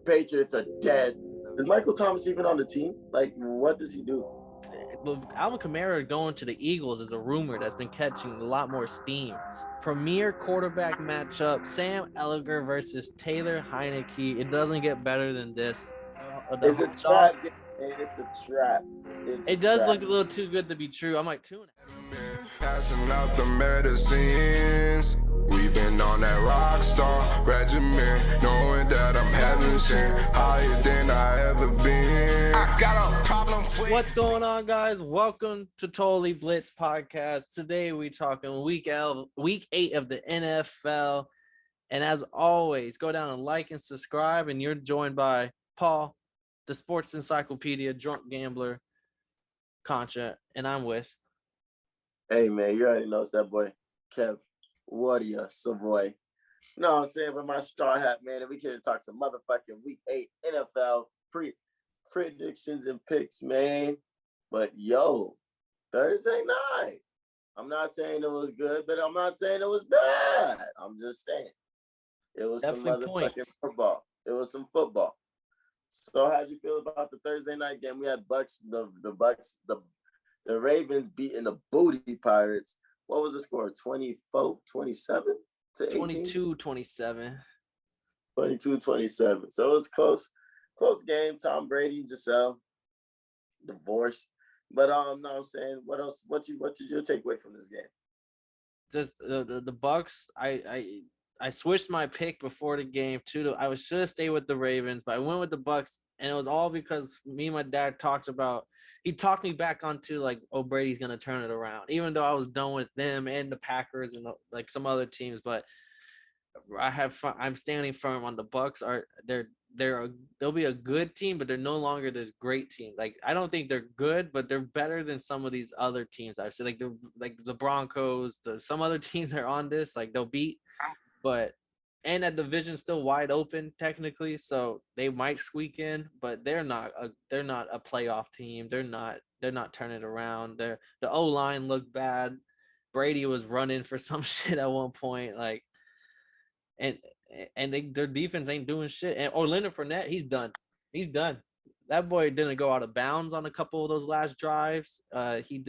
Patriots are dead. Is Michael Thomas even on the team? Like, what does he do? Alvin Kamara going to the Eagles is a rumor that's been catching a lot more steam. Premier quarterback matchup: Sam Ellinger versus Taylor Heineke. It doesn't get better than this. It's a trap, and it's a trap. It does look a little too good to be true. I'm like, tune it. Passing out the medicines. We've been on that rock star regimen, knowing that I'm heaven sent, higher than I ever been. I got a problem with... What's going on, guys? Welcome to Totally Blitz Podcast. Today we talking week 8 of the NFL. And as always, go down and like and subscribe. And you're joined by Paul, the sports encyclopedia, drunk gambler, Concha, and I'm with. Hey, man, you already know it's that boy, Kev. Warrior, Savoy. You know what I'm saying? With my star hat, man, and we can talk some motherfucking week 8 NFL predictions and picks, man. But yo, Thursday night. I'm not saying it was good, but I'm not saying it was bad. I'm just saying it was definitely some motherfucking football. It was some football. So how'd you feel about the Thursday night game? We had Bucs, the Bucs, the Ravens beating the booty Pirates. What was the score? 24, 27 to 18? 22-27. 22-27. So it was close game. Tom Brady, Giselle, divorced. But no, I'm saying, what else? What did you take away from this game? Just the Bucs. I switched my pick before the game too. I should have stayed with the Ravens, but I went with the Bucs, and it was all because me and my dad talked me back onto like, oh, Brady's gonna turn it around, even though I was done with them and the Packers and like some other teams. But I'm standing firm on the Bucs. They'll be a good team, but they're no longer this great team. Like, I don't think they're good, but they're better than some of these other teams I've seen, like the Broncos, some other teams that are on this, like they'll beat. And that division's still wide open technically, so they might squeak in, but they're not a playoff team. They're not turning it around. The O-line looked bad. Brady was running for some shit at one point, like, and their defense ain't doing shit. And Leonard Fournette, he's done. That boy didn't go out of bounds on a couple of those last drives. He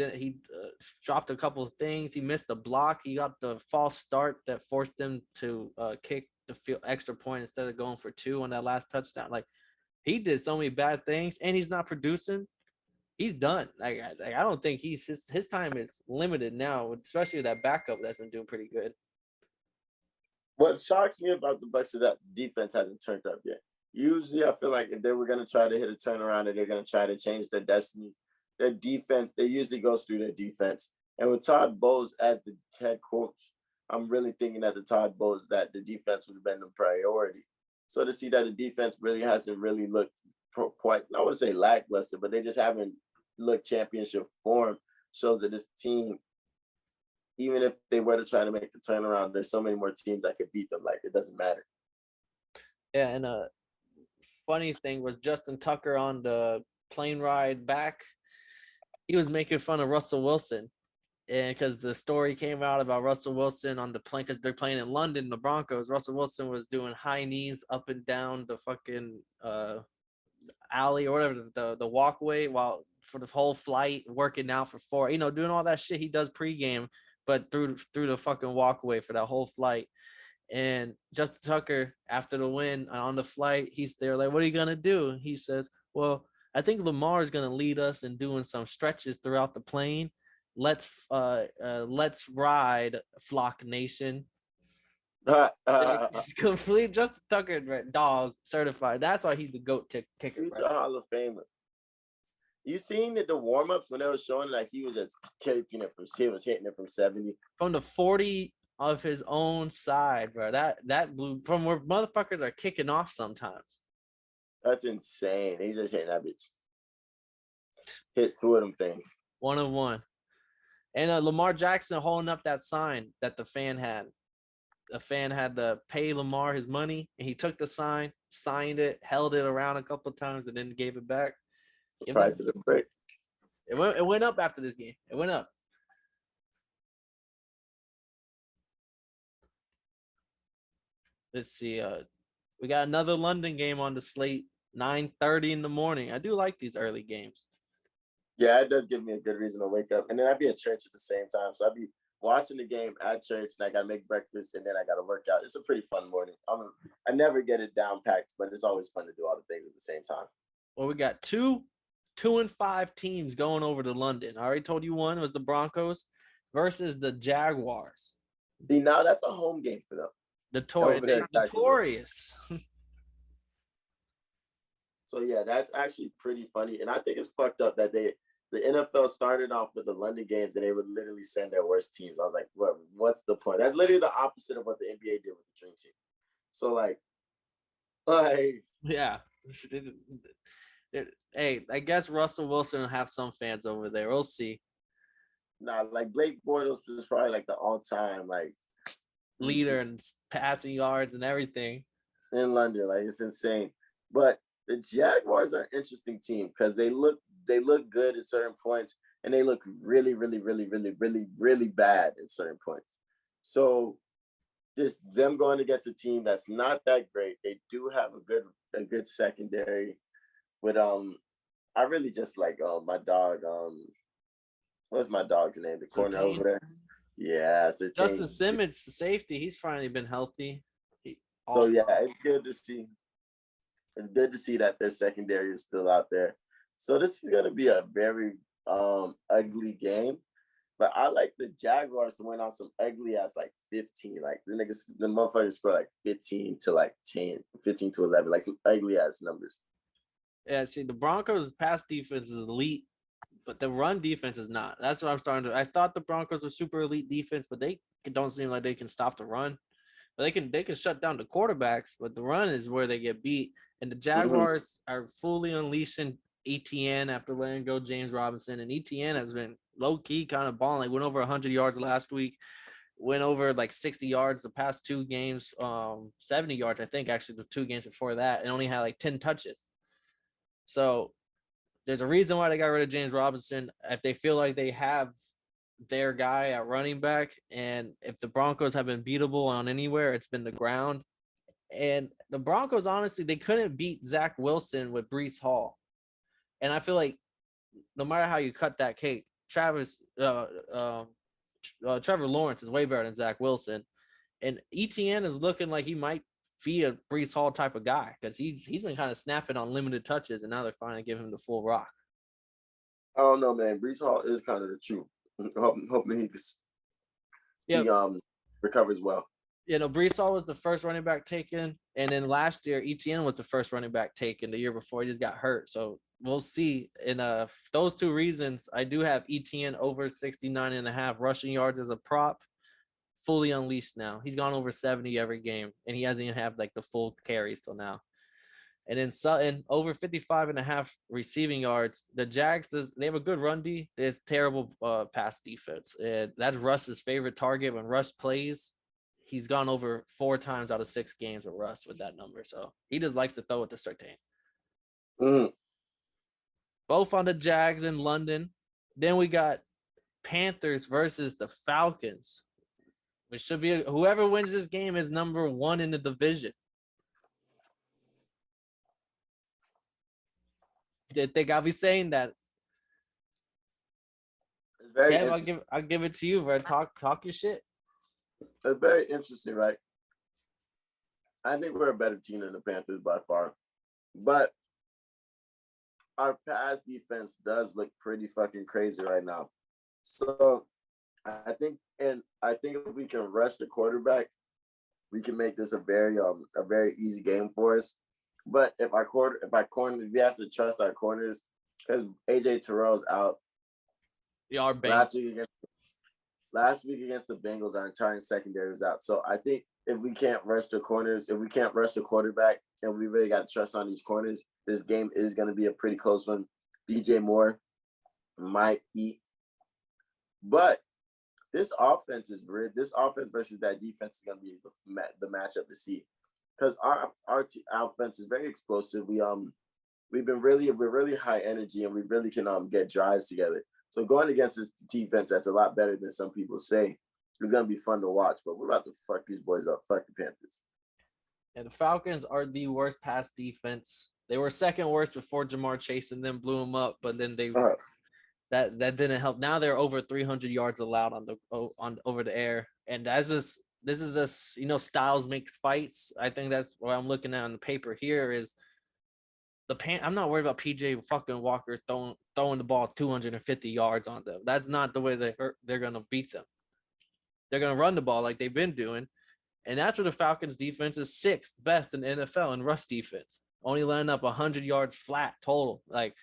dropped a couple of things. He missed a block. He got the false start that forced him to kick the field extra point instead of going for 2 on that last touchdown. Like, he did so many bad things, and he's not producing. He's done. Like I don't think his time is limited now, especially with that backup that's been doing pretty good. What shocks me about the Bucs is that defense hasn't turned up yet. Usually, I feel like if they were going to try to hit a turnaround and they're going to try to change their destiny, their defense, they usually goes through their defense. And with Todd Bowles as the head coach, I'm really thinking that that the defense would have been the priority. So to see that the defense really hasn't really looked quite, I wouldn't say lackluster, but they just haven't looked championship form, shows that this team, even if they were to try to make the turnaround, there's so many more teams that could beat them. Like, it doesn't matter. Yeah, and funny thing was Justin Tucker on the plane ride back, he was making fun of Russell Wilson, and because the story came out about Russell Wilson on the plane, because they're playing in London, the Broncos. Russell Wilson was doing high knees up and down the fucking alley or whatever, the walkway, while for the whole flight, working out for 4, doing all that shit he does pregame, but through the fucking walkway for that whole flight. And Justin Tucker, after the win on the flight, he's there like, what are you going to do? He says, well, I think Lamar is going to lead us in doing some stretches throughout the plane. Let's ride, Flock Nation. Complete Justin Tucker, dog certified. That's why he's the GOAT kicker. He's a Hall of Famer. You seen the warm-ups when they were showing like he was just kicking it he was hitting it from 70. From the 40 of his own side, bro. That blew from where motherfuckers are kicking off sometimes. That's insane. He's just hitting that bitch. Hit 2 of them things. 1 of 1. And Lamar Jackson holding up that sign that the fan had. The fan had to pay Lamar his money, and he took the sign, signed it, held it around a couple of times, and then gave it back. The price of the break. It went up after this game. It went up. Let's see. We got another London game on the slate, 9:30 in the morning. I do like these early games. Yeah, it does give me a good reason to wake up. And then I'd be at church at the same time. So I'd be watching the game at church and I got to make breakfast and then I got to work out. It's a pretty fun morning. I never get it down packed, but it's always fun to do all the things at the same time. Well, we got 2-5 teams going over to London. I already told you one was the Broncos versus the Jaguars. See, now that's a home game for them. Notorious. So, yeah, that's actually pretty funny. And I think it's fucked up that the NFL started off with the London games and they would literally send their worst teams. I was like, what's the point? That's literally the opposite of what the NBA did with the Dream Team. So, like, yeah. Hey, I guess Russell Wilson will have some fans over there. We'll see. Nah, like Blake Bortles was probably like the all-time like leader and passing yards and everything in London. Like it's insane. But the Jaguars are an interesting team because they look good at certain points and they look really, really, really, really, really, really bad at certain points. So this them going against a team that's not that great. They do have a good secondary. But I really just like my dog. What's my dog's name? The corner over there. Yeah, so Justin Simmons, the safety. He's finally been healthy. So yeah, it's good to see. It's good to see that their secondary is still out there. So this is gonna be a very ugly game. But I like the Jaguars to win on some ugly ass like 15. Like the motherfuckers score like 15 to like 10, 15 to 11, like some ugly ass numbers. Yeah, see, the Broncos' pass defense is elite, but the run defense is not. That's what I'm starting to. I thought the Broncos were super elite defense, but they don't seem like they can stop the run. But they can shut down the quarterbacks, but the run is where they get beat. And the Jaguars are fully unleashing ETN after letting go James Robinson, and ETN has been low key kind of balling. Like went over 100 yards last week, went over like 60 yards the past 2 games, 70 yards I think actually the 2 games before that, and only had like 10 touches. So there's a reason why they got rid of James Robinson. If they feel like they have their guy at running back, and if the Broncos have been beatable on anywhere, it's been the ground. And the Broncos, honestly, they couldn't beat Zach Wilson with Breece Hall. And I feel like no matter how you cut that cake, Trevor Lawrence is way better than Zach Wilson. And ETN is looking like he might be a Breece Hall type of guy because he's been kind of snapping on limited touches, and now they're finally giving him the full rock. I don't know, man. Breece Hall is kind of the truth. Hoping he recovers well. You know, Breece Hall was the first running back taken, and then last year ETN was the first running back taken. The year before, he just got hurt. So we'll see. In those 2 reasons, I do have ETN over 69.5 rushing yards as a prop. Fully unleashed now. He's gone over 70 every game, and he hasn't even had like the full carries till now. And then Sutton over 55.5 receiving yards. The Jags, they have a good run D. There's terrible pass defense, and that's Russ's favorite target. When Russ plays, he's gone over 4 times out of 6 games with Russ with that number. So he just likes to throw it to Surtain. Both on the Jags in London. Then we got Panthers versus the Falcons, which should be whoever wins this game is number 1 in the division. I think I'll be saying that. Kev, I'll give it to you, bro. Talk your shit. It's very interesting, right? I think we're a better team than the Panthers by far. But our pass defense does look pretty fucking crazy right now. So I think if we can rush the quarterback, we can make this a very easy game for us. But if we have to trust our corners because AJ Terrell's out. Last week against the Bengals, our entire secondary is out. So I think if we can't rush the corners, if we can't rush the quarterback, and we really got to trust on these corners, this game is going to be a pretty close one. DJ Moore might eat. But this offense is weird. This offense versus that defense is going to be the matchup to see. Because our offense is very explosive. We're really high energy, and we really can get drives together. So going against this defense that's a lot better than some people say is gonna be fun to watch. But we're about to fuck these boys up. Fuck the Panthers. And the Falcons are the worst pass defense. They were second worst before Jamar Chase and then blew them up, but then that didn't help. Now they're over 300 yards allowed on over the air, and this is just styles makes fights. I think that's what I'm looking at on the paper here is I'm not worried about PJ fucking Walker throwing the ball 250 yards on them. That's not the way they're gonna beat them. They're gonna run the ball like they've been doing, and that's where the Falcons defense is sixth best in the NFL in rush defense, only letting up 100 yards flat total. Like,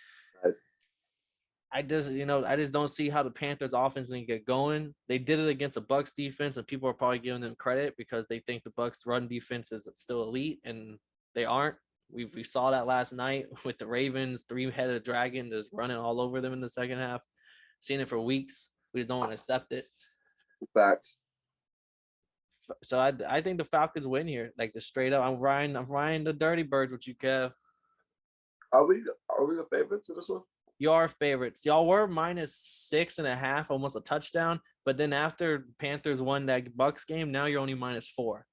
I just don't see how the Panthers offense can get going. They did it against the Bucs defense, and people are probably giving them credit because they think the Bucs run defense is still elite, and they aren't. We saw that last night with the Ravens, three-headed dragon just running all over them in the second half. Seen it for weeks. We just don't want to accept it. Facts. So I think the Falcons win here, like the straight up. I'm riding the Dirty Birds with you, Kev. Are we the favorites in this one? You are favorites. Y'all were -6.5, almost a touchdown. But then after Panthers won that Bucs game, now you're only -4,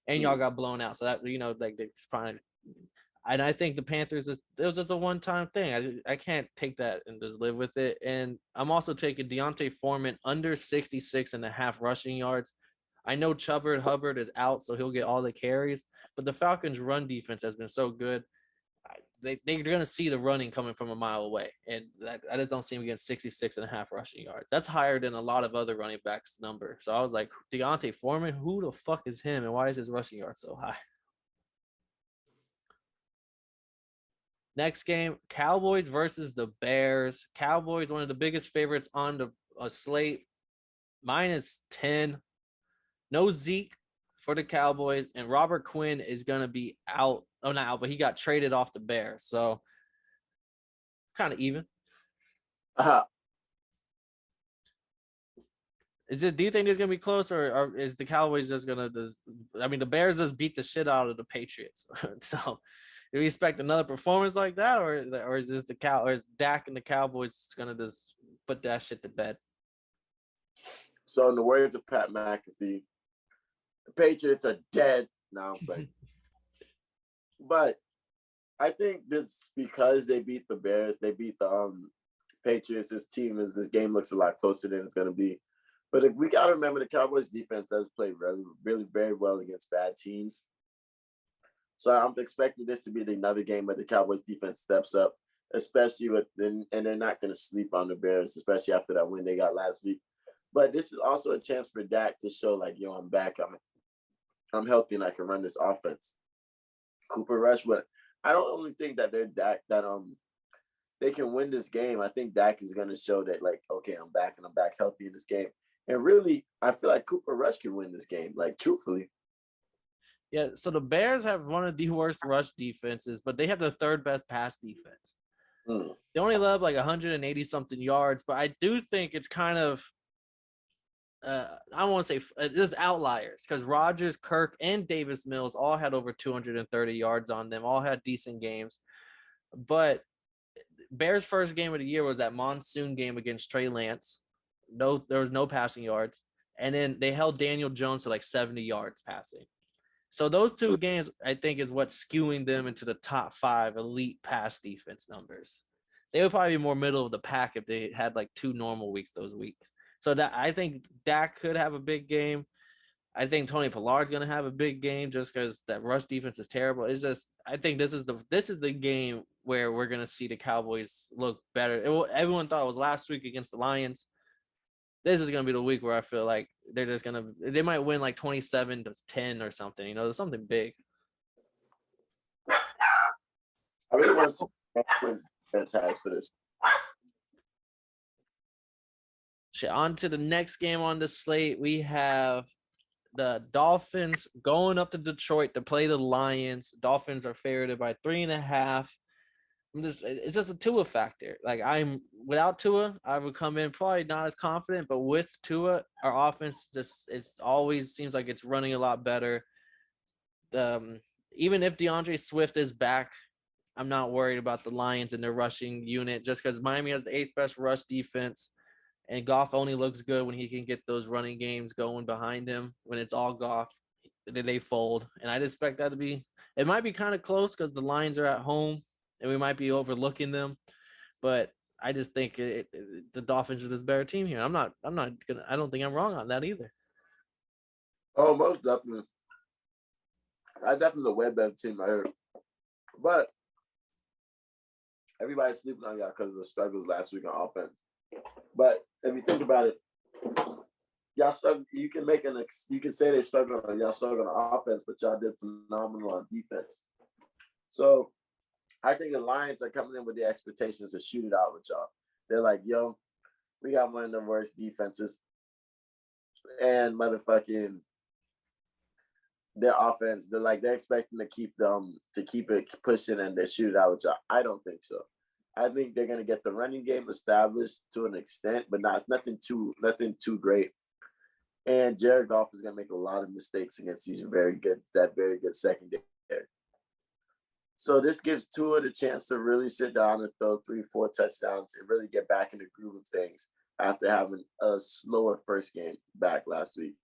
and y'all got blown out. So that like it's fine. And I think the Panthers it was just a one-time thing. I can't take that and just live with it. And I'm also taking Deontay Foreman under 66.5 rushing yards. I know Hubbard is out, so he'll get all the carries. But the Falcons' run defense has been so good. They're going to see the running coming from a mile away. And I just don't see him getting 66.5 rushing yards. That's higher than a lot of other running backs' number. So I was like, Deontay Foreman, who the fuck is him? And why is his rushing yard so high? Next game, Cowboys versus the Bears. Cowboys, one of the biggest favorites on the slate, -10. No Zeke for the Cowboys, and Robert Quinn is going to be out. Oh, not out, but he got traded off the Bears. So kind of even. Do you think it's going to be close, or is the Cowboys just going to the Bears just beat the shit out of the Patriots. So do we expect another performance like that, or is this or is Dak and the Cowboys going to just put that shit to bed? So in the words of Pat McAfee, the Patriots are dead now. But I think this because they beat the Bears, they beat the Patriots. This game looks a lot closer than it's going to be. But we got to remember the Cowboys defense does play really, really very well against bad teams. So I'm expecting this to be another game where the Cowboys defense steps up, especially and they're not going to sleep on the Bears, especially after that win they got last week. But this is also a chance for Dak to show like, yo, I'm back. I'm healthy and I can run this offense. Cooper Rush, but I don't only think that they can win this game. I think Dak is going to show that like, okay, I'm back and I'm back healthy in this game. And really, I feel like Cooper Rush can win this game, like truthfully. Yeah, so the Bears have one of the worst rush defenses, but they have the third best pass defense. They only let up like 180 something yards, but I do think it's kind of I don't want to say just outliers because Rodgers, Kirk, and Davis Mills all had over 230 yards on them, all had decent games. But Bears' first game of the year was that monsoon game against Trey Lance. There was no passing yards. And then they held Daniel Jones to like 70 yards passing. So those two games, I think, is what's skewing them into the top 5 elite pass defense numbers. They would probably be more middle of the pack if they had like 2 normal weeks those weeks. So that I think Dak could have a big game. I think Tony Pollard's going to have a big game just because that rush defense is terrible. It's just I think this is the game where we're going to see the Cowboys look better. Everyone thought it was last week against the Lions. This is going to be the week where I feel like they might win like 27-10 or something. Something big. I really want to see Quinn's defense has for this. On to the next game on the slate. We have the Dolphins going up to Detroit to play the Lions. Dolphins are favored by 3.5. It's just a Tua factor. Like without Tua, I would come in probably not as confident, but with Tua, our offense it's always seems like it's running a lot better. Even if DeAndre Swift is back, I'm not worried about the Lions and their rushing unit just because Miami has the 8th best rush defense. And Goff only looks good when he can get those running games going behind him. When it's all Goff, they fold, and I'd expect that to be. It might be kind of close because the Lions are at home, and we might be overlooking them. But I just think the Dolphins are this better team here. I'm not gonna. I don't think I'm wrong on that either. Oh, most definitely. I definitely a way better team I heard. But everybody's sleeping on y'all because of the struggles last week on offense. But if you think about it, y'all struggle. You can you can say they struggle on y'all struggle on offense, but y'all did phenomenal on defense. So I think the Lions are coming in with the expectations to shoot it out with y'all. They're like, yo, we got one of the worst defenses, and motherfucking their offense. They're expecting to keep it pushing and they shoot it out with y'all. I don't think so. I think they're gonna get the running game established to an extent, but nothing too great. And Jared Goff is gonna make a lot of mistakes against very good secondary. So this gives Tua the chance to really sit down and throw 3-4 touchdowns and really get back in the groove of things after having a slower first game back last week.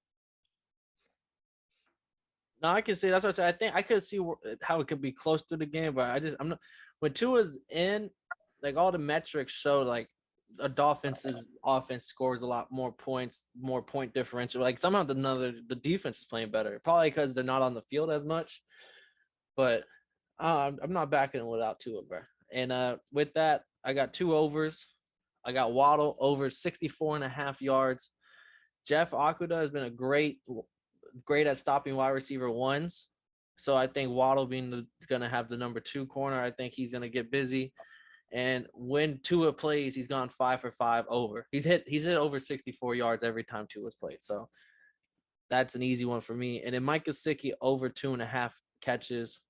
No, I can see that's what I said. I think I could see how it could be close to the game, but I'm not. When Tua's in, like all the metrics show, like a Dolphins' offense scores a lot more points, more point differential. Like somehow the defense is playing better, probably because they're not on the field as much. But I'm not backing it without Tua, bro. And with that, I got 2 overs. I got Waddle over 64.5 yards. Jeff Okudah has been great at stopping wide receiver ones. So I think Waddle being going to have the number 2 corner, I think he's going to get busy. And when Tua plays, he's gone 5 for 5 over. He's hit over 64 yards every time Tua's played. So that's an easy one for me. And then Mike Gesicki over 2.5 catches.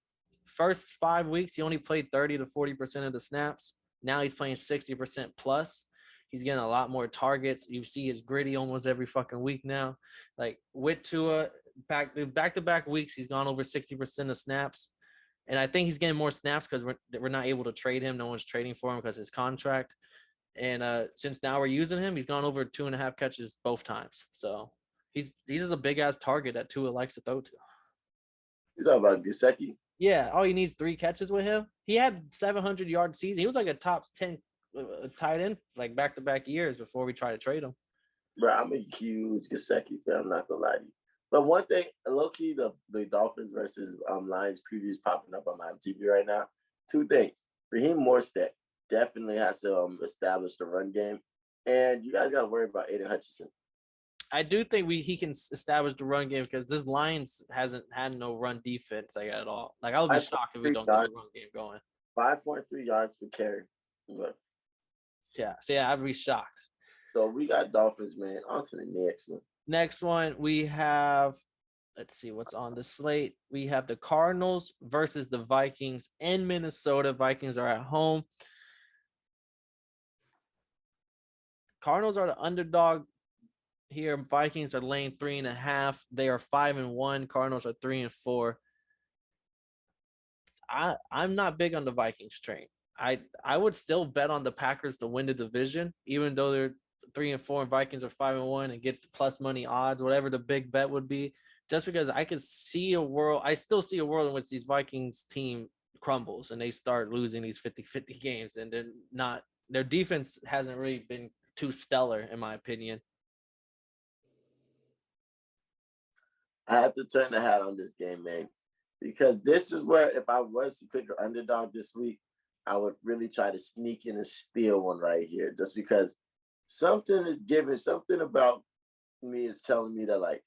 First 5 weeks, he only played 30 to 40% of the snaps. Now he's playing 60% plus. He's getting a lot more targets. You see his gritty almost every fucking week now. Like with Tua, back-to-back weeks, he's gone over 60% of snaps. And I think he's getting more snaps because we're not able to trade him. No one's trading for him because of his contract. And since now we're using him, he's gone over 2.5 catches both times. So he's a big-ass target that Tua likes to throw to. You talking about Gesicki? Yeah, all he needs 3 catches with him. He had 700-yard season. He was like a top 10 tight end like back-to-back years before we try to trade him. Bro, I'm a huge Gesicki fan. I'm not gonna lie to you. But one thing, low-key, the Dolphins versus Lions previews popping up on my TV right now. 2 things. Raheem Mostert definitely has to establish the run game. And you guys got to worry about Aiden Hutchinson. I do think he can establish the run game because this Lions hasn't had no run defense like at all. Like I would be shocked if we don't get a run game going. 5.3 yards per carry. Yeah, so yeah, I'd be shocked. So we got Dolphins, man. On to the next one. Next one, we have, let's see what's on the slate. We have the Cardinals versus the Vikings in Minnesota. Vikings are at home. Cardinals are the underdog here. Vikings are laying 3.5. They are 5-1. Cardinals are 3-4. I'm not big on the Vikings train. I would still bet on the Packers to win the division, even though they're 3-4 and Vikings are 5-1 and get the plus money odds, whatever the big bet would be, just because I could see a world. I still see a world in which these Vikings team crumbles and they start losing these 50-50 games, and they're not. Their defense hasn't really been too stellar, in my opinion. I have to turn the hat on this game, man, because this is where if I was to pick an underdog this week, I would really try to sneak in and steal one right here, just because something about me is telling me that like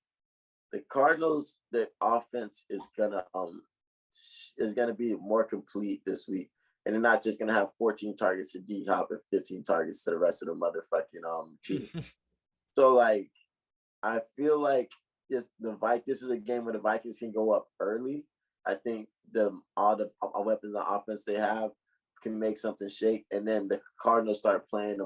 the Cardinals, the offense is gonna be more complete this week, and they're not just gonna have 14 targets to D-Hop and 15 targets to the rest of the motherfucking team. So like, I feel like this is a game where the Vikings can go up early. I think all the weapons on offense they have can make something shake, and then the Cardinals start playing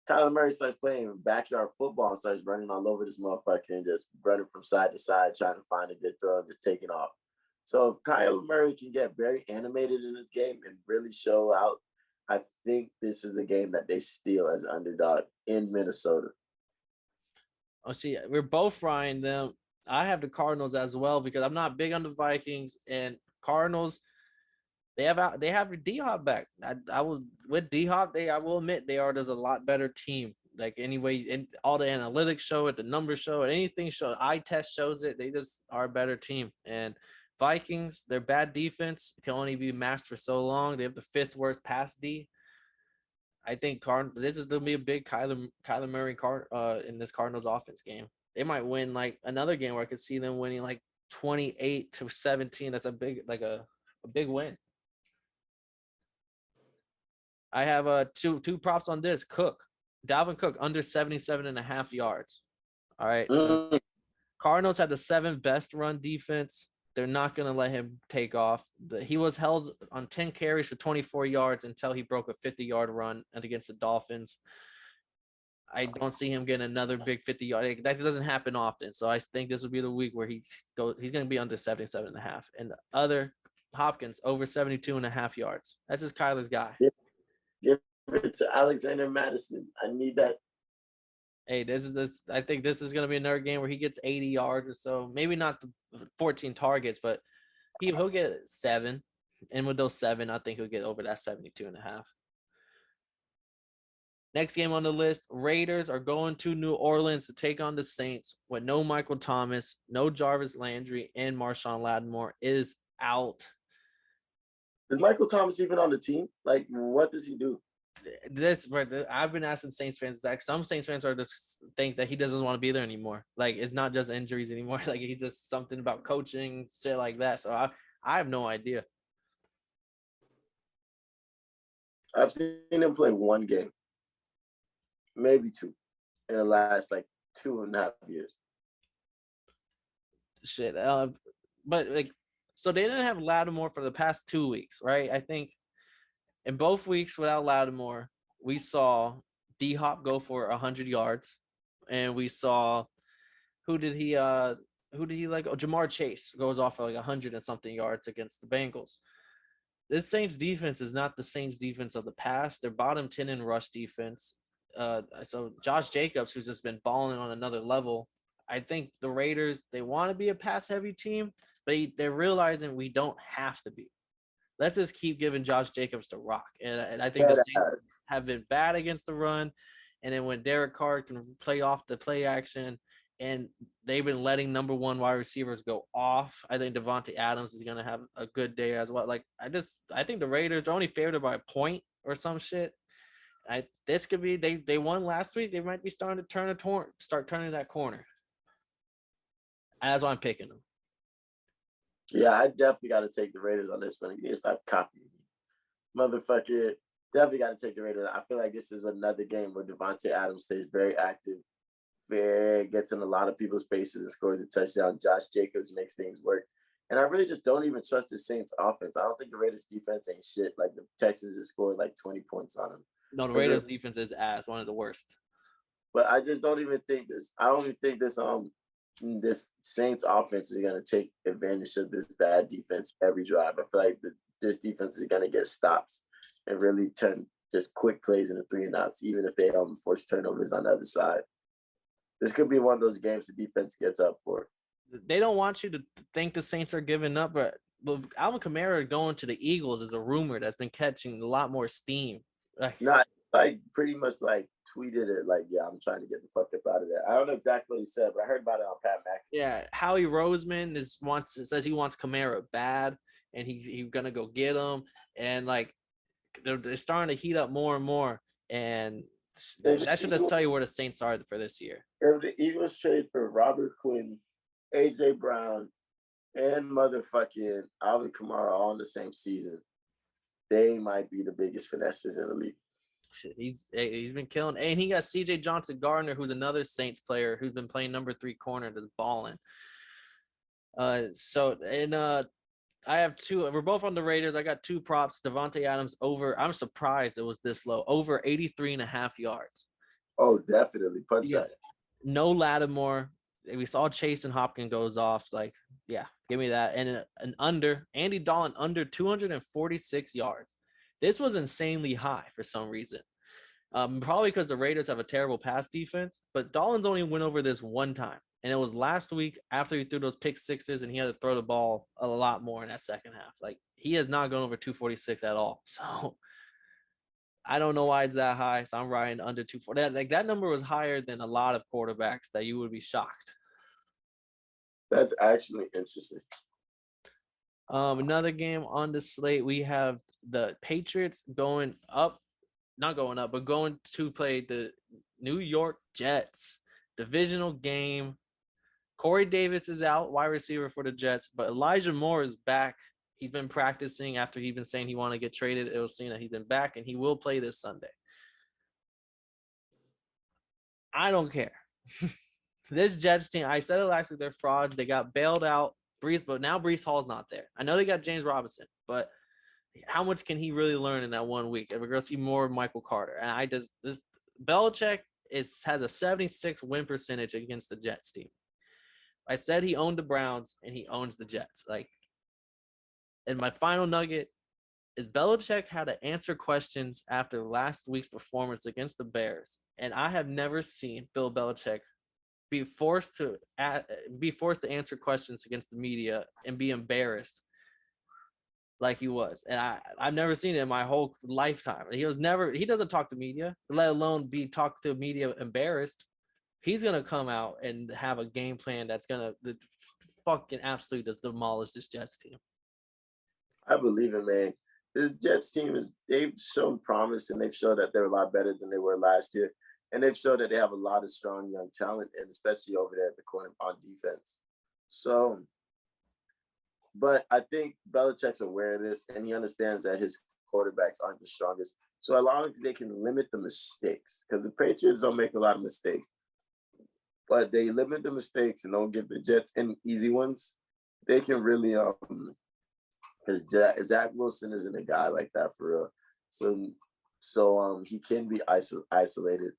Kyler Murray starts playing backyard football and starts running all over this motherfucker and just running from side to side trying to find a good throw and just taking off. So if Kyler Murray can get very animated in this game and really show out, I think this is the game that they steal as underdog in Minnesota. Oh, see, we're both riding them. I have the Cardinals as well because I'm not big on the Vikings and Cardinals. They have D Hop back. I will with D Hop. I will admit they are just a lot better team. Like anyway, and all the analytics show it, the numbers show it, anything show eye test shows it. They just are a better team. And Vikings, their bad defense can only be masked for so long. They have the fifth worst pass D. I think this is gonna be a big Kyler Murray in this Cardinals offense game. They might win like another game where I could see them winning like 28-17. That's a big a big win. I have two props on this. Dalvin Cook under 77.5 yards. All right. Cardinals had the seventh best run defense. They're not going to let him take off. He was held on 10 carries for 24 yards until he broke a 50-yard run against the Dolphins. I don't see him getting another big 50-yard. That doesn't happen often. So I think this will be the week where he's going to be under 77.5. And the other, Hopkins, over 72.5 yards. That's just Kyler's guy. Give it to Alexander Madison. I need that. Hey, I think this is going to be another game where he gets 80 yards or so. Maybe not the 14 targets, but he'll get 7. And with those 7, I think he'll get over that 72.5. Next game on the list, Raiders are going to New Orleans to take on the Saints with no Michael Thomas, no Jarvis Landry, and Marshawn Lattimore is out. Is Michael Thomas even on the team? Like, what does he do? I've been asking Saints fans, Zach. Some Saints fans are just think that he doesn't want to be there anymore. Like, it's not just injuries anymore. Like, he's just something about coaching, shit like that. So I have no idea. I've seen him play one game, maybe 2, in the last like 2.5 years. Shit. But like, so they didn't have Lattimore for the past 2 weeks, right? I think in both weeks without Lattimore, we saw D Hop go for 100 yards, and we saw who did he like? Oh, Jamar Chase goes off for like 100 and something yards against the Bengals. This Saints defense is not the Saints defense of the past. They're bottom 10 in rush defense. So Josh Jacobs, who's just been balling on another level. I think the Raiders, they want to be a pass-heavy team, but they're realizing we don't have to be. Let's just keep giving Josh Jacobs to rock. And I think the Saints have been bad against the run. And then when Derek Carr can play off the play action, and they've been letting number 1 wide receivers go off, I think Devontae Adams is going to have a good day as well. Like, I think the Raiders are only favored by a point or some shit. This could be, they won last week. They might be starting to start turning that corner. And that's why I'm picking them. Yeah, I definitely got to take the Raiders on this one. You need to stop copying me. Motherfucker, definitely got to take the Raiders. I feel like this is another game where Devontae Adams stays very active, gets in a lot of people's faces and scores a touchdown. Josh Jacobs makes things work. And I really just don't even trust the Saints offense. I don't think the Raiders defense ain't shit. Like, the Texans just scored like 20 points on them. No, the Raiders defense is ass, one of the worst. But I just don't even think this. I don't even think this Saints offense is going to take advantage of this bad defense every drive. I feel like this defense is going to get stops and really turn just quick plays into 3 and outs, even if they force turnovers on the other side. This could be one of those games the defense gets up for. They don't want you to think the Saints are giving up, but Alvin Kamara going to the Eagles is a rumor that's been catching a lot more steam. Not like pretty much like tweeted it like, yeah, I'm trying to get the fuck up out of there. I don't know exactly what he said, but I heard about it on Pat McAfee. Yeah, Howie Roseman says he wants Kamara bad, and he's gonna go get him, and like they're starting to heat up more and more, and that should just tell you where the Saints are for this year. If the Eagles trade for Robert Quinn, AJ Brown, and motherfucking Alvin Kamara all in the same season, they might be the biggest finessers in the league. He's been killing, and he got CJ Johnson Gardner, who's another Saints player who's been playing number 3 corner, that's balling. I have 2. We're both on the Raiders. I got 2 props. Devontae Adams over. I'm surprised it was this low. Over 83.5 yards. Oh, definitely. Punch that. No Lattimore. We saw Chase and Hopkins goes off. Like, yeah, give me that. And an under. Andy Dalton under 246 yards. This was insanely high for some reason. Probably because the Raiders have a terrible pass defense. But Dalton's only went over this one time. And it was last week after he threw those pick sixes and he had to throw the ball a lot more in that second half. Like he has not gone over 246 at all. So I don't know why it's that high. So I'm riding under 240. That number was higher than a lot of quarterbacks that you would be shocked. That's actually interesting. Another game on the slate, we have the Patriots going to play the New York Jets. Divisional game. Corey Davis is out, wide receiver for the Jets, but Elijah Moore is back. He's been practicing after he's been saying he want to get traded. It was seen that he's been back, and he will play this Sunday. I don't care. This Jets team, I said it last week, they're frauds. They got bailed out. But now Breece Hall's not there. I know they got James Robinson, but how much can he really learn in that 1 week? We're going to see more of Michael Carter. And this Belichick has a 76 win percentage against the Jets team. I said he owned the Browns and he owns the Jets. And my final nugget is Belichick had to answer questions after last week's performance against the Bears. And I have never seen Bill Belichick be forced to answer questions against the media and be embarrassed like he was. And I've never seen it in my whole lifetime. He doesn't talk to media, let alone be talked to media embarrassed. He's going to come out and have a game plan that's going to fucking absolutely just demolish this Jets team. I believe it, man. This Jets team they've shown promise and they've shown that they're a lot better than they were last year. And they've shown that they have a lot of strong young talent, and especially over there at the corner on defense. So, but I think Belichick's aware of this, and he understands that his quarterbacks aren't the strongest. So as long as they can limit the mistakes, because the Patriots don't make a lot of mistakes, but they limit the mistakes and don't give the Jets any easy ones, they can really because Zach Wilson isn't a guy like that for real. So he can be isolated.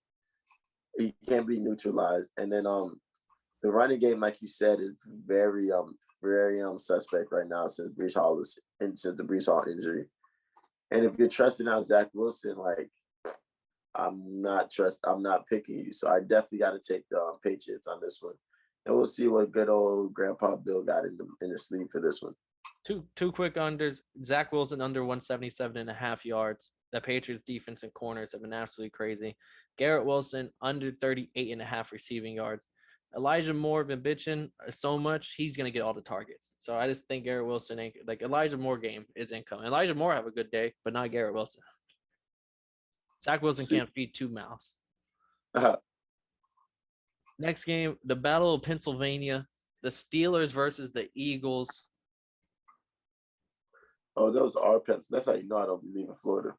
He can be neutralized. And then the running game, like you said, is very suspect right now since the Breece Hall injury. And if you're trusting out Zach Wilson, I'm not picking you. So I definitely got to take the Patriots on this one. And we'll see what good old Grandpa Bill got in the sleeve for this one. Two quick unders. Zach Wilson under 177.5 yards. The Patriots defense and corners have been absolutely crazy. Garrett Wilson under 38.5 receiving yards. Elijah Moore been bitching so much, he's going to get all the targets. So I just think Garrett Wilson ain't Elijah Moore game is incoming. Elijah Moore have a good day, but not Garrett Wilson. Zach Wilson can't feed two mouths. Next game, the Battle of Pennsylvania, the Steelers versus the Eagles. Oh, those are Pens. That's how you know I don't believe in Florida.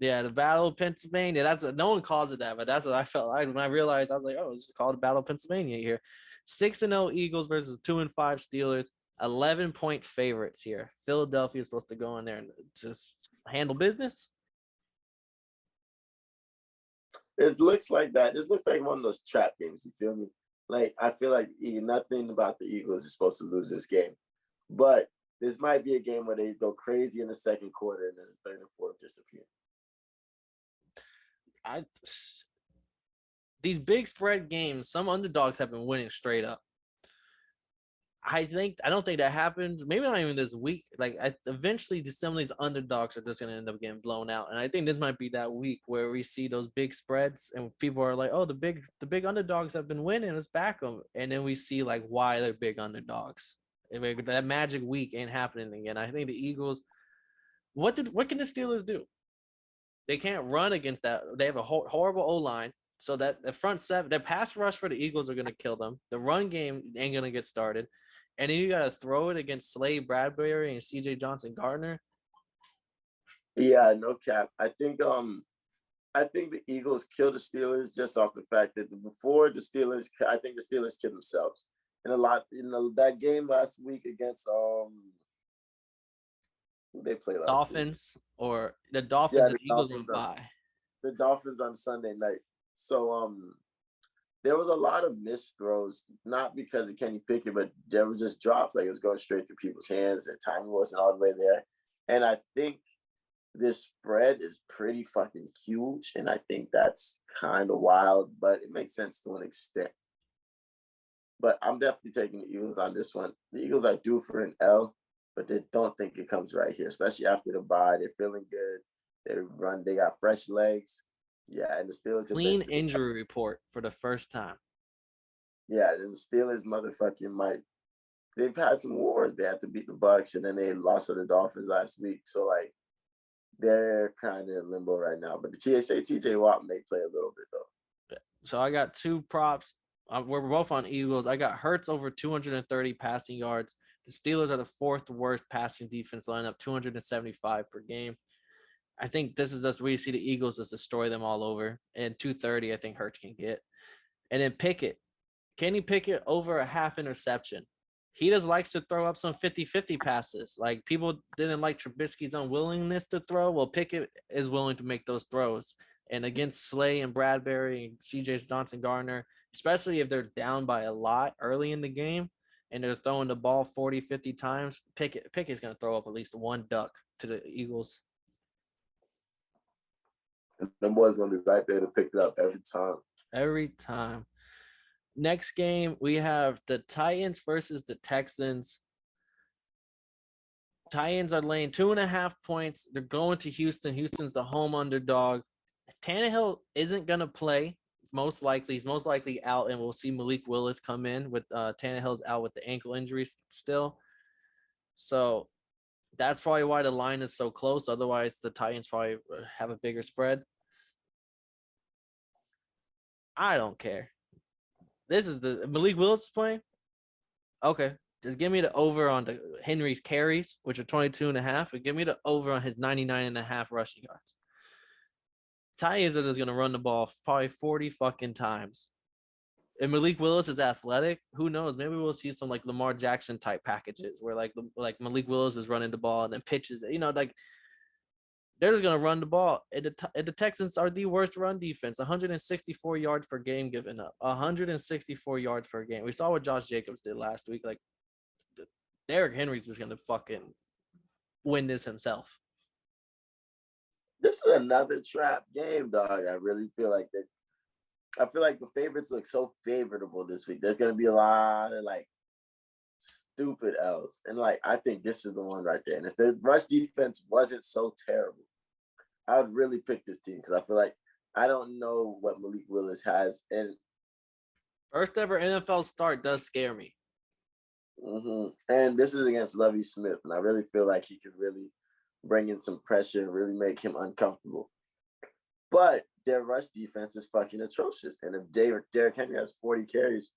Yeah, the Battle of Pennsylvania. No one calls it that, but that's what I felt like when I realized. I was like, oh, it's just called the Battle of Pennsylvania here. 6-0 Eagles versus 2-5 Steelers. 11-point favorites here. Philadelphia is supposed to go in there and just handle business. It looks like that. This looks like one of those trap games. You feel me? I feel like nothing about the Eagles is supposed to lose this game, but this might be a game where they go crazy in the second quarter and then the third and fourth disappear. These big spread games, some underdogs have been winning straight up. I don't think that happens. Maybe not even this week. Eventually, some of these underdogs are just going to end up getting blown out. And I think this might be that week where we see those big spreads and people are like, "Oh, the big underdogs have been winning. Let's back them." And then we see why they're big underdogs. That magic week ain't happening again. I think the Eagles. What can the Steelers do? They can't run against that. They have a horrible O-line. So that the front seven, the pass rush for the Eagles are going to kill them. The run game ain't going to get started. And then you got to throw it against Slade Bradbury and C.J. Johnson-Gardner. Yeah, no cap. I think the Eagles kill the Steelers just off the fact that before the Steelers, I think the Steelers kill themselves. And that game last week against who they play last Dolphins week? Or the Dolphins Yeah, and Eagles went by. The Dolphins on Sunday night. So there was a lot of missed throws, not because of Kenny Pickett, but they were just dropped. It was going straight through people's hands. Their timing wasn't all the way there. And I think this spread is pretty fucking huge. And I think that's kind of wild, but it makes sense to an extent. But I'm definitely taking the Eagles on this one. The Eagles are due for an L, but they don't think it comes right here, especially after the bye. They're feeling good. They got fresh legs. Yeah, and the Steelers have Clean been through. injury report for the first time. Yeah, and the Steelers motherfucking might. They've had some wars. They had to beat the Bucs, and then they lost to the Dolphins last week. So like, they're kind of in limbo right now. But the TJ Watt may play a little bit though. So I got two props. We're both on Eagles. I got Hurts over 230 passing yards. The Steelers are the fourth worst passing defense lineup, 275 per game. I think this is just where you see the Eagles just destroy them all over. And 230, I think Hurts can get. And then Pickett. Kenny Pickett over a half interception. He just likes to throw up some 50-50 passes. Like, people didn't like Trubisky's unwillingness to throw. Well, Pickett is willing to make those throws. And against Slay and Bradbury and CJ Johnson Gardner, especially if they're down by a lot early in the game and they're throwing the ball 40, 50 times, Pickett's going to throw up at least one duck to the Eagles. And them boys going to be right there to pick it up every time. Every time. Next game, we have the Titans versus the Texans. Titans are laying 2.5 points. They're going to Houston. Houston's the home underdog. Tannehill isn't going to play, most likely. He's most likely out, and we'll see Malik Willis come in with Tannehill's out with the ankle injury still. So that's probably why the line is so close. Otherwise, the Titans probably have a bigger spread. I don't care. This is the Malik Willis playing. Okay. Just give me the over on the Henry's carries, which are 22.5, and give me the over on his 99.5 rushing yards. Titans are just going to run the ball probably 40 fucking times. And Malik Willis is athletic. Who knows? Maybe we'll see some like Lamar Jackson type packages where like Malik Willis is running the ball and then pitches. Like they're just going to run the ball. And the Texans are the worst run defense. 164 yards per game given up. 164 yards per game. We saw what Josh Jacobs did last week. Like, Derrick Henry's just going to fucking win this himself. This is another trap game, dog. I really feel like that. I feel like the favorites look so favorable this week. There's going to be a lot of like stupid L's. And like, I think this is the one right there. And if the rush defense wasn't so terrible, I would really pick this team because I feel like I don't know what Malik Willis has. And first ever NFL start does scare me. And this is against Lovie Smith. And I really feel like he could really bring in some pressure and really make him uncomfortable. But their rush defense is fucking atrocious. And if Derrick Henry has 40 carries,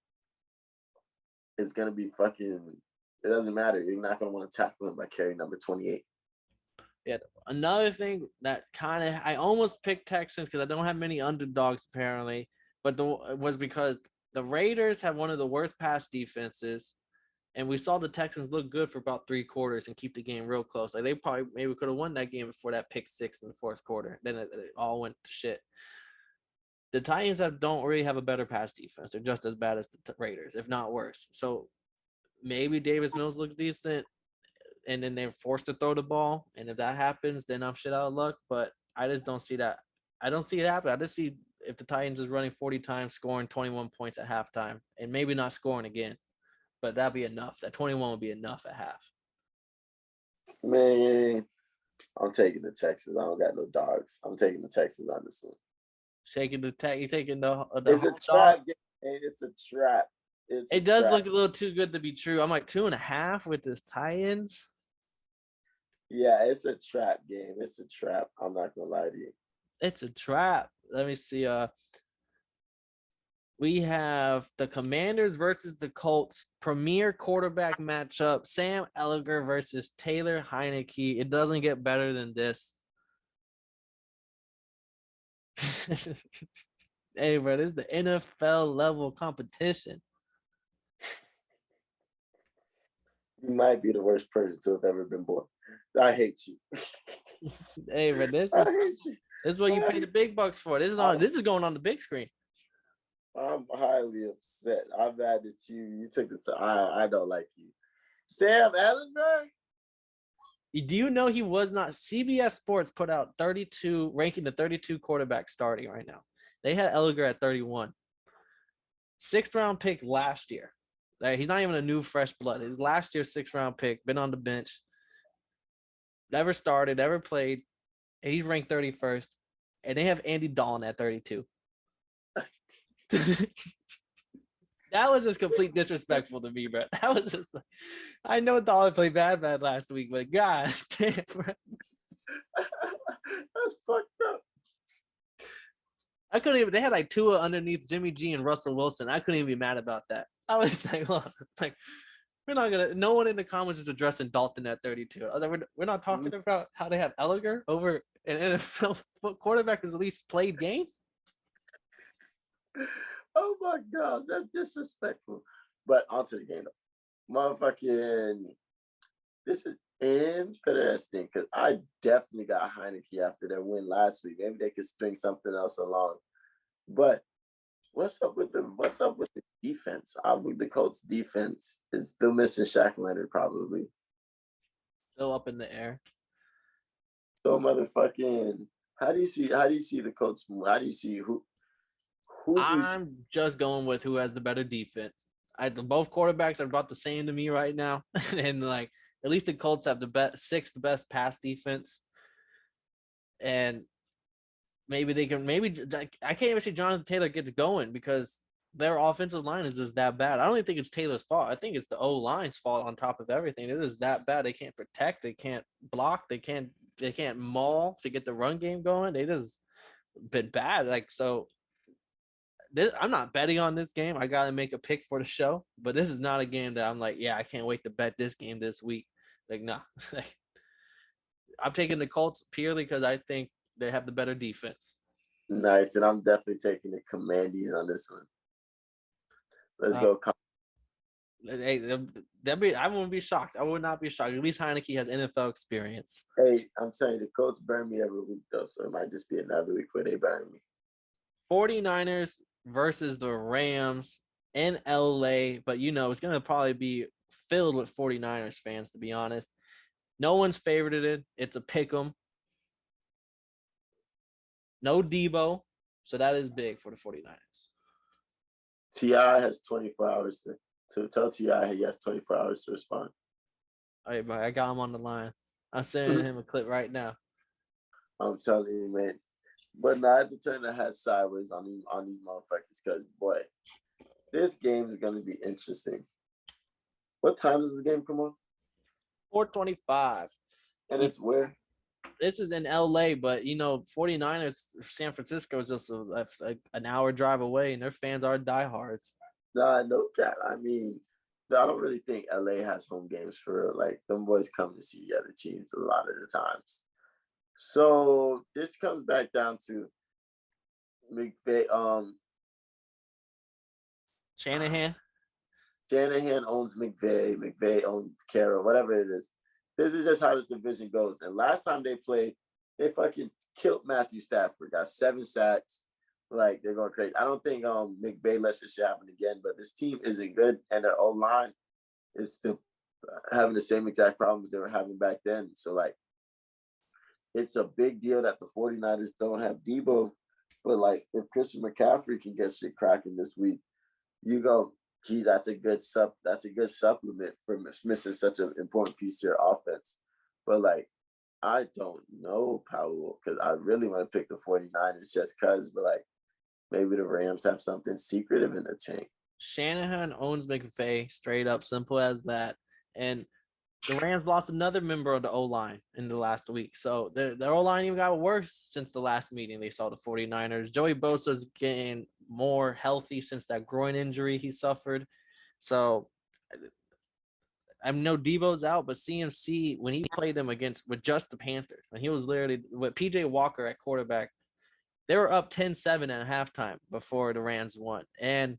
it's going to be fucking, it doesn't matter. You're not going to want to tackle him by carry number 28. Yeah. Another thing that kind of, I almost picked Texans because I don't have many underdogs apparently, but was because the Raiders have one of the worst pass defenses. And we saw the Texans look good for about 3 quarters and keep the game real close. Like they probably maybe could have won that game before that pick 6 in the fourth quarter. Then it all went to shit. The Titans don't really have a better pass defense. They're just as bad as the Raiders, if not worse. So maybe Davis Mills looks decent, and then they're forced to throw the ball. And if that happens, then I'm shit out of luck. But I just don't see that. I don't see it happen. I just see if the Titans is running 40 times, scoring 21 points at halftime, and maybe not scoring again. But that'd be enough. That 21 would be enough at half. Man, I'm taking the Texans. I don't got no dogs. I'm taking the Texans on this one. Shaking the tech. You taking the it's a trap game. It's a trap. It does look a little too good to be true. I'm like 2.5 with this Titans. Yeah, it's a trap game. It's a trap. I'm not gonna lie to you. It's a trap. Let me see. We have the Commanders versus the Colts premier quarterback matchup. Sam Ehlinger versus Taylor Heineke. It doesn't get better than this. Hey, bro, this is the NFL level competition. You might be the worst person to have ever been born. I hate you. Hey, bro, this is what you pay the big bucks for. This is going on the big screen. I'm highly upset. I'm mad that you took the time. I don't like you. Sam Ehlinger? Do you know he was not? CBS Sports put out 32, ranking the 32 quarterbacks starting right now. They had Ehlinger at 31. 6th round pick last year. Like, he's not even a new fresh blood. His last year's 6th-round pick, been on the bench, never started, never played, and he's ranked 31st. And they have Andy Dalton at 32. That was just complete disrespectful to me, bro. That was just like, I know Dalton played bad last week, but God damn, bro. That's fucked up. I couldn't even. They had like Tua underneath Jimmy G and Russell Wilson. I couldn't even be mad about that. I was like, look, like we're not gonna. No one in the comments is addressing Dalton at 32. I was like, we're not talking about how they have Ellinger over an NFL quarterback who's at least played games. Oh my God, that's disrespectful. But onto the game, motherfucking. This is interesting because I definitely got Heineke after their win last week. Maybe they could string something else along. But what's up with the defense? I think the Colts defense is still missing Shaq Leonard probably. Still up in the air. So motherfucking, how do you see the Colts? How do you see who I'm just going with who has the better defense. Both quarterbacks are about the same to me right now, and like at least the Colts have the sixth best pass defense, and maybe they can. Maybe I can't even see Jonathan Taylor gets going because their offensive line is just that bad. I don't even think it's Taylor's fault. I think it's the O-line's fault on top of everything. It is that bad. They can't protect. They can't block. They can't maul to get the run game going. They just been bad. Like so. I'm not betting on this game. I got to make a pick for the show, but this is not a game that I'm like, yeah, I can't wait to bet this game this week. Like, no, I'm taking the Colts purely because I think they have the better defense. Nice, and I'm definitely taking the Commanders on this one. Let's go. Hey, I wouldn't be shocked. I would not be shocked. At least Heineke has NFL experience. Hey, I'm telling you, the Colts burn me every week though, so it might just be another week where they burn me. 49ers versus the Rams in LA, but it's going to probably be filled with 49ers fans, to be honest. No one's favorited it. It's a pick 'em. No Debo, so that is big for the 49ers. T.I. has 24 hours to tell T.I. he has 24 hours to respond. All right, but I got him on the line. I'm sending him a clip right now. I'm telling you, man. But now I have to turn the hat sideways on these motherfuckers because, boy, this game is going to be interesting. What time does this game come on? 4:25. And it's where? This is in LA, but 49ers, San Francisco is just an hour drive away, and their fans are diehards. Nah, no cap. I mean, I don't really think LA has home games for real. Like, them boys come to see the other teams a lot of the times. So this comes back down to McVay. Shanahan owns McVay. McVay owns Carroll. Whatever it is. This is just how this division goes. And last time they played, they fucking killed Matthew Stafford. Got 7 sacks. Like, they're going crazy. I don't think McVay lets this shit happen again. But this team isn't good, and their O-line is still having the same exact problems they were having back then. So like. It's a big deal that the 49ers don't have Debo, but like if Christian McCaffrey can get shit cracking this week, you go, gee, that's a good supplement for missing such an important piece to your offense. But like, I don't know, Powell, because I really want to pick the 49ers just because, but like maybe the Rams have something secretive in the tank. Shanahan owns McVay, straight up, simple as that. And the Rams lost another member of the O-line in the last week. So their O-line even got worse since the last meeting they saw the 49ers. Joey Bosa's getting more healthy since that groin injury he suffered. So I know Debo's out, but CMC, when he played them with just the Panthers, when he was literally with PJ Walker at quarterback, they were up 10-7 at halftime before the Rams won. And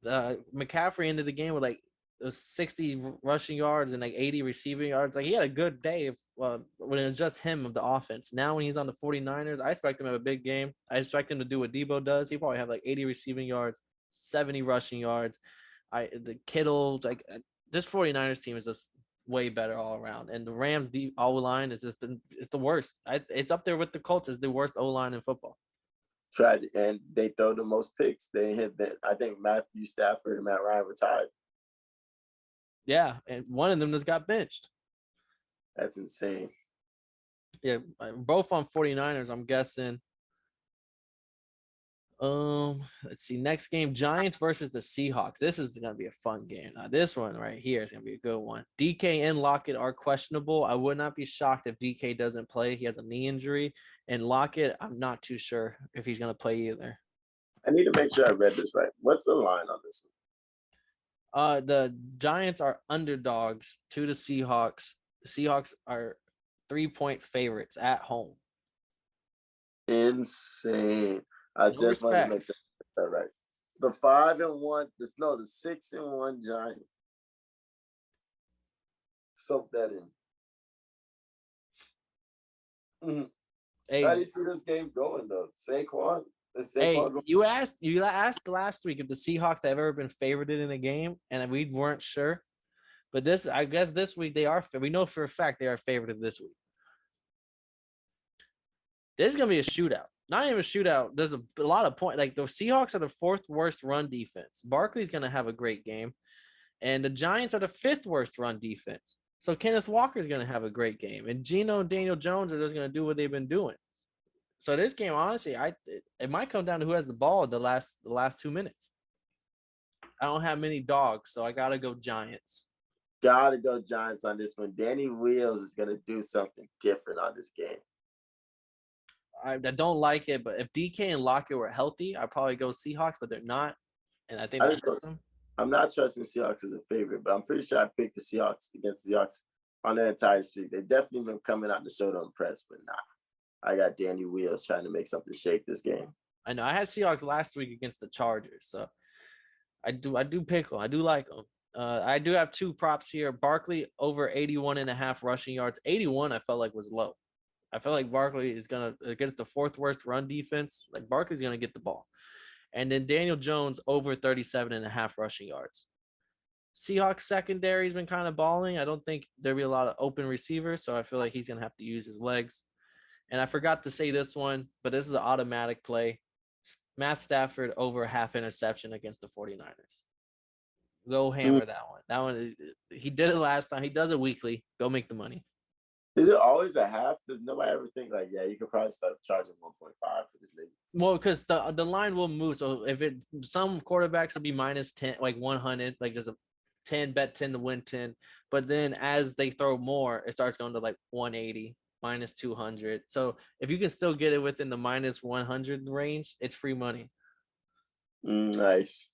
McCaffrey ended the game with like 60 rushing yards and like 80 receiving yards. Like he had a good day when it was just him of the offense. Now when he's on the 49ers, I expect him to have a big game. I expect him to do what Debo does. He probably have like 80 receiving yards, 70 rushing yards. The Kittle, like this 49ers team is just way better all around. And the Rams O-line is just it's the worst. It's up there with the Colts as the worst O-line in football. tragic, and they throw the most picks. They hit that. I think Matthew Stafford and Matt Ryan retired. Yeah, and one of them just got benched. That's insane. Yeah, both on 49ers, I'm guessing. Let's see. Next game, Giants versus the Seahawks. This is gonna be a fun game. Now, this one right here is gonna be a good one. DK and Lockett are questionable. I would not be shocked if DK doesn't play. He has a knee injury, and Lockett, I'm not too sure if he's gonna play either. I need to make sure I read this right. What's the line on this one? The Giants are underdogs to the Seahawks. The Seahawks are 3-point favorites at home. Insane. I No just wanted to make respect. that right. The 5-1, the 6-1 Giants. Soak that in. Mm-hmm. Hey, How do you see this game going though? Saquon? Is Saquon hey, going? you asked last week if the Seahawks have ever been favored in a game, and we weren't sure. But I guess this week they are. We know for a fact they are favored this week. This is gonna be a shootout. Not even a shootout. There's a lot of points. Like the Seahawks are the 4th worst run defense. Barkley's gonna have a great game, and the Giants are the 5th worst run defense. So Kenneth Walker's gonna have a great game, and Geno and Daniel Jones are just gonna do what they've been doing. So this game, honestly, it might come down to who has the ball the last 2 minutes. I don't have many dogs, so I gotta go Giants. Gotta go Giants on this one. Danny Wheels is gonna do something different on this game. I don't like it, but if DK and Lockett were healthy, I'd probably go Seahawks, but they're not, and I think that hurts them. I'm not trusting Seahawks as a favorite, but I'm pretty sure I picked the Seahawks against the Seahawks on the entire streak. They've definitely been coming out to show to impress, but nah. I got Danny Wheels trying to make something shake this game. I know I had Seahawks last week against the Chargers, so I do pick them. I do like them. I do have 2 props here. Barkley over 81.5 rushing yards. 81 I felt like was low. I feel like Barkley is going to, against the 4th worst run defense, like Barkley's going to get the ball. And then Daniel Jones over 37.5 rushing yards. Seahawks secondary has been kind of balling. I don't think there'll be a lot of open receivers, so I feel like he's going to have to use his legs. And I forgot to say this one, but this is an automatic play. Matt Stafford over a half interception against the 49ers. Go hammer that one. That one, he did it last time. He does it weekly. Go make the money. Is it always a half? Does nobody ever think like, yeah, you could probably start charging 1.5 for this league? Well, because the line will move. So if some quarterbacks will be minus 10, like 100, like there's a 10 bet 10 to win 10. But then as they throw more, it starts going to like 180, minus 200. So if you can still get it within the minus 100 range, it's free money. Nice.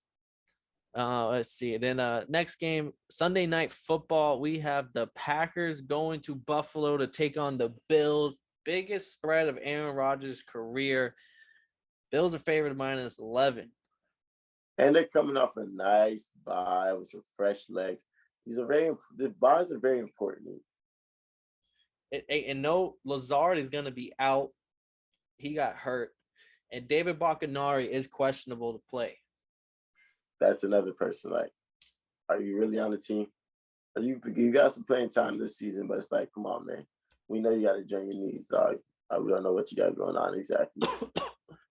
Let's see. Then next game, Sunday Night Football. We have the Packers going to Buffalo to take on the Bills. Biggest spread of Aaron Rodgers' career. Bills are favored minus 11. And they're coming off a nice bye with some fresh legs. The buys are very important. And no, Lazard is going to be out. He got hurt. And David Bucanneers is questionable to play. That's another person. Like, are you really on the team? You got some playing time this season, but it's like, come on, man. We know you got to join your knees, dog. We don't know what you got going on exactly.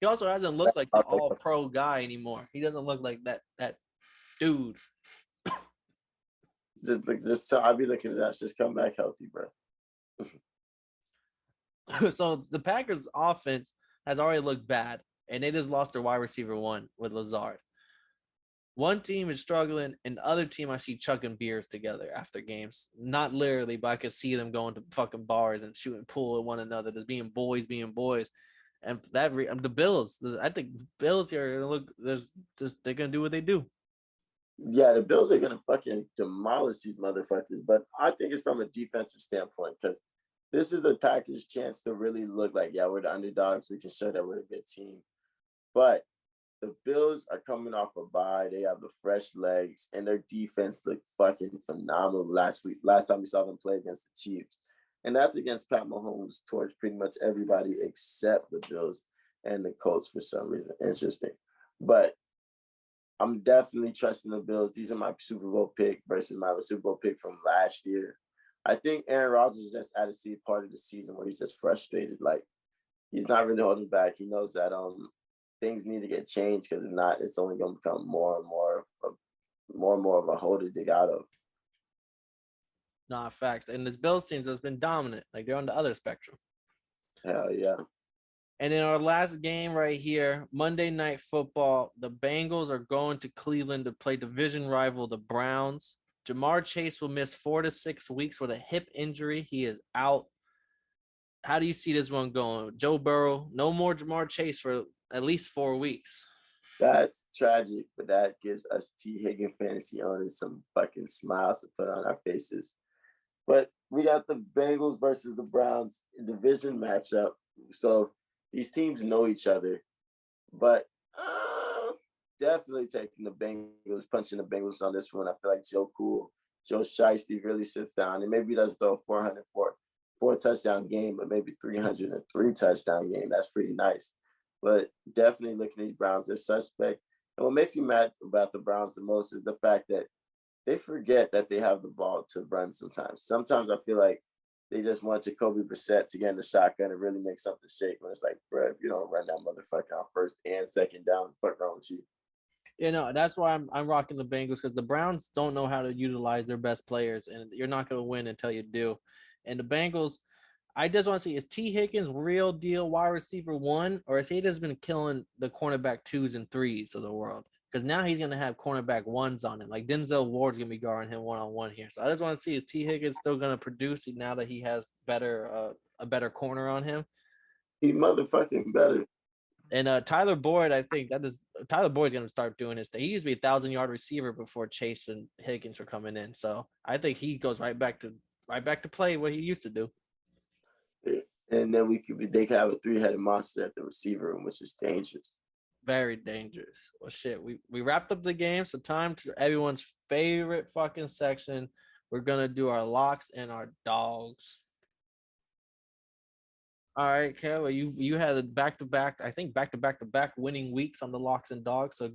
He also hasn't looked like the all-pro guy anymore. He doesn't look like that dude. I'll be looking at that. Just come back healthy, bro. So the Packers' offense has already looked bad, and they just lost their wide receiver 1 with Lazard. One team is struggling, and the other team I see chugging beers together after games. Not literally, but I could see them going to fucking bars and shooting pool at one another. Just being boys. And that the Bills, I think Bills here are gonna look. They're gonna do what they do. Yeah, the Bills are gonna fucking demolish these motherfuckers. But I think it's from a defensive standpoint because this is the Packers' chance to really look like, yeah, we're the underdogs. We can show that we're a good team. But the Bills are coming off a bye. They have the fresh legs, and their defense looked fucking phenomenal last time we saw them play against the Chiefs. And that's against Pat Mahomes towards pretty much everybody except the Bills and the Colts for some reason. Interesting. But I'm definitely trusting the Bills. These are my Super Bowl pick versus my Super Bowl pick from last year. I think Aaron Rodgers just had to see part of the season where he's just frustrated. Like, he's not really holding back. He knows that things need to get changed because if not, it's only going to become more and more of a hole to dig out of. Nah, facts. And this Bills team has been dominant. Like they're on the other spectrum. Hell yeah. And in our last game right here, Monday Night Football, the Bengals are going to Cleveland to play division rival the Browns. Jamar Chase will miss 4 to 6 weeks with a hip injury. He is out. How do you see this one going? Joe Burrow, no more Jamar Chase for at least 4 weeks. That's tragic, but that gives us T. Higgins fantasy owners some fucking smiles to put on our faces. But we got the Bengals versus the Browns division matchup. So these teams know each other. But definitely taking the Bengals, punching the Bengals on this one. I feel like Joe Shiesty really sits down and maybe does throw a 404 touchdown game, but maybe 303 touchdown game. That's pretty nice. But definitely looking at these Browns as suspect. And what makes me mad about the Browns the most is the fact that they forget that they have the ball to run sometimes. Sometimes I feel like they just want Jacoby Brissett to get in the shotgun and really make something shake. When it's like, bro, if you don't run that motherfucker on first and second down, what's wrong with you? You know, that's why I'm rocking the Bengals because the Browns don't know how to utilize their best players, and you're not going to win until you do. And the Bengals, I just want to see, is T. Higgins real deal wide receiver 1, or has he just been killing the cornerback 2s and 3s of the world? Because now he's going to have cornerback 1s on him. Like Denzel Ward's going to be guarding him one-on-one here. So I just want to see, is T. Higgins still going to produce now that he has a better corner on him? He motherfucking better. And Tyler Boyd, I think Tyler Boyd's going to start doing his thing. He used to be a 1,000-yard receiver before Chase and Higgins were coming in. So I think he goes right back to play what he used to do. And then they could have a 3-headed monster at the receiver room, which is dangerous. Very dangerous. Well, shit, we wrapped up the game, so time to everyone's favorite fucking section. We're gonna do our locks and our dogs. All right, Kel, you had a back-to-back winning weeks on the locks and dogs. So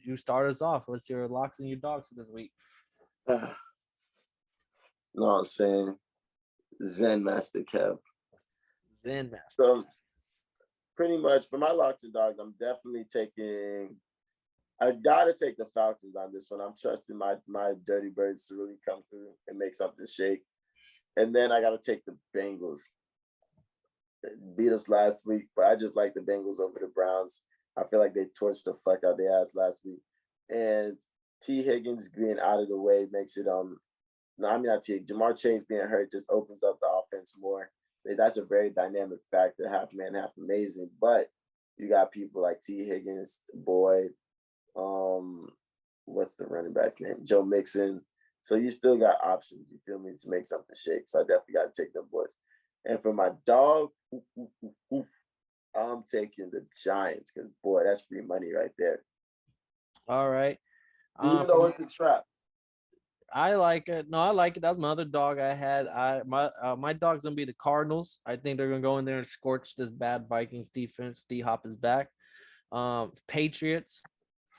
you start us off. What's your locks and your dogs for this week? You know what I'm saying? Zen Master Kev. Zen Master. So pretty much for my locks and dogs, I'm definitely I gotta take the Falcons on this one. I'm trusting my Dirty Birds to really come through and make something shake. And then I gotta take the Bengals. Beat us last week, but I just like the Bengals over the Browns. I feel like they torched the fuck out their ass last week. And T. Higgins being out of the way makes it Jamar Chase being hurt just opens up the offense more. That's a very dynamic factor, half man, half amazing. But you got people like T. Higgins, Boyd, what's the running back name? Joe Mixon. So you still got options, you feel me, to make something shake. So I definitely got to take them boys. And for my dog, I'm taking the Giants because, boy, that's free money right there. All right. Even though it's a trap. I like it. No, I like it. That was my other dog I had. My dog's going to be the Cardinals. I think they're going to go in there and scorch this bad Vikings defense. D-Hop is back. Patriots,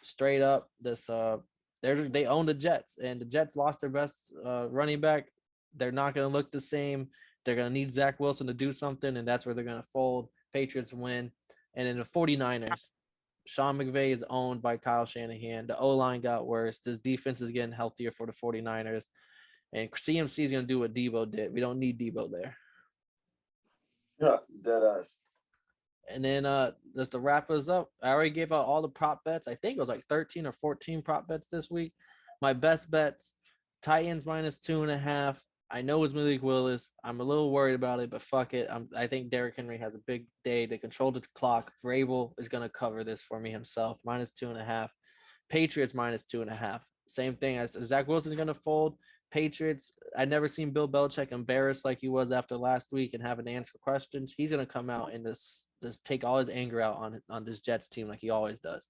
straight up, they own the Jets, and the Jets lost their best running back. They're not going to look the same. They're going to need Zach Wilson to do something, and that's where they're going to fold. Patriots win. And then the 49ers, Sean McVay is owned by Kyle Shanahan. The O-line got worse. This defense is getting healthier for the 49ers. And CMC is going to do what Debo did. We don't need Debo there. Yeah, dead ass. And then just to wrap us up, I already gave out all the prop bets. I think it was like 13 or 14 prop bets this week. My best bets, Titans -2.5. I know it's Malik Willis. I'm a little worried about it, but fuck it. I think Derrick Henry has a big day. They control the clock. Vrabel is going to cover this for me himself. -2.5. Patriots -2.5. Same thing as Zach Wilson is going to fold. Patriots, I've never seen Bill Belichick embarrassed like he was after last week and having to answer questions. He's going to come out and just take all his anger out on this Jets team like he always does.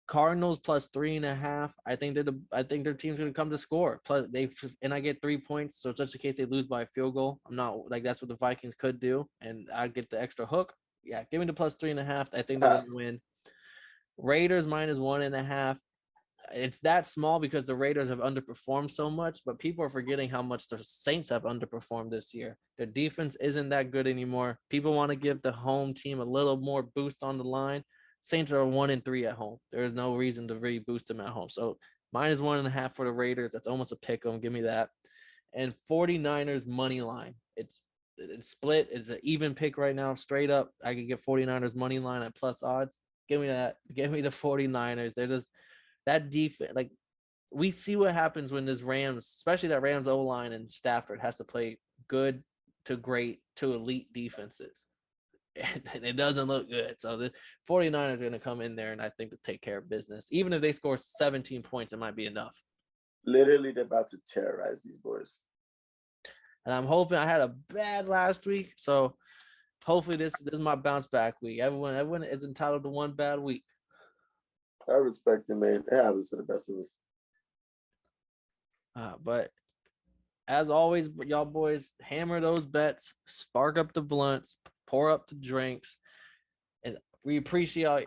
Cardinals +3.5. I think their team's gonna come to score. Plus I get 3 points, so just in case they lose by a field goal, I'm not like that's what the Vikings could do, and I get the extra hook. Yeah, give me the +3.5. I think they're gonna win. Raiders -1.5. It's that small because the Raiders have underperformed so much, but people are forgetting how much the Saints have underperformed this year. Their defense isn't that good anymore. People want to give the home team a little more boost on the line. Saints are 1-3 at home. There is no reason to really boost them at home. So -1.5 for the Raiders. That's almost a pick 'em. Give me that. And 49ers money line. It's split. It's an even pick right now. Straight up, I could get 49ers money line at plus odds. Give me that. Give me the 49ers. They're just that defense. Like, we see what happens when this Rams, especially that Rams O-line and Stafford, has to play good to great to elite defenses. And it doesn't look good. So the 49ers are going to come in there and I think to take care of business. Even if they score 17 points, it might be enough. Literally, they're about to terrorize these boys. And I'm hoping I had a bad last week. So hopefully this is my bounce back week. Everyone is entitled to one bad week. I respect it, man. It happens to the best of us. But as always, y'all boys, hammer those bets, spark up the blunts, pour up the drinks, and we appreciate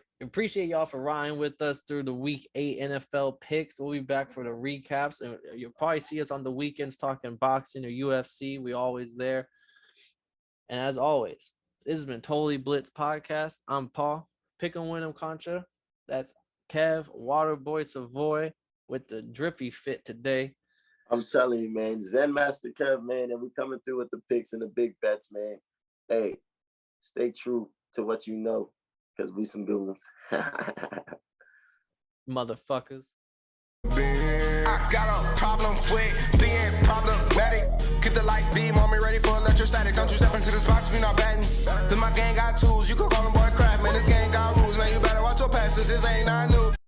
y'all for riding with us through the Week 8 NFL picks. We'll be back for the recaps, and you'll probably see us on the weekends talking boxing or UFC. We always there. And as always, this has been Totally Blitz Podcast. I'm Paul, Pick 'em, win 'em, Contra. That's Kev, Waterboy Savoy with the drippy fit today. I'm telling you, man, Zen Master Kev, man, and we coming through with the picks and the big bets, man. Hey, stay true to what you know, because we some goons. Motherfuckers. I got a problem with being problematic. Get the light beam on me, ready for electrostatic. Don't you step into this box if you're not batting. Then my gang got tools, you can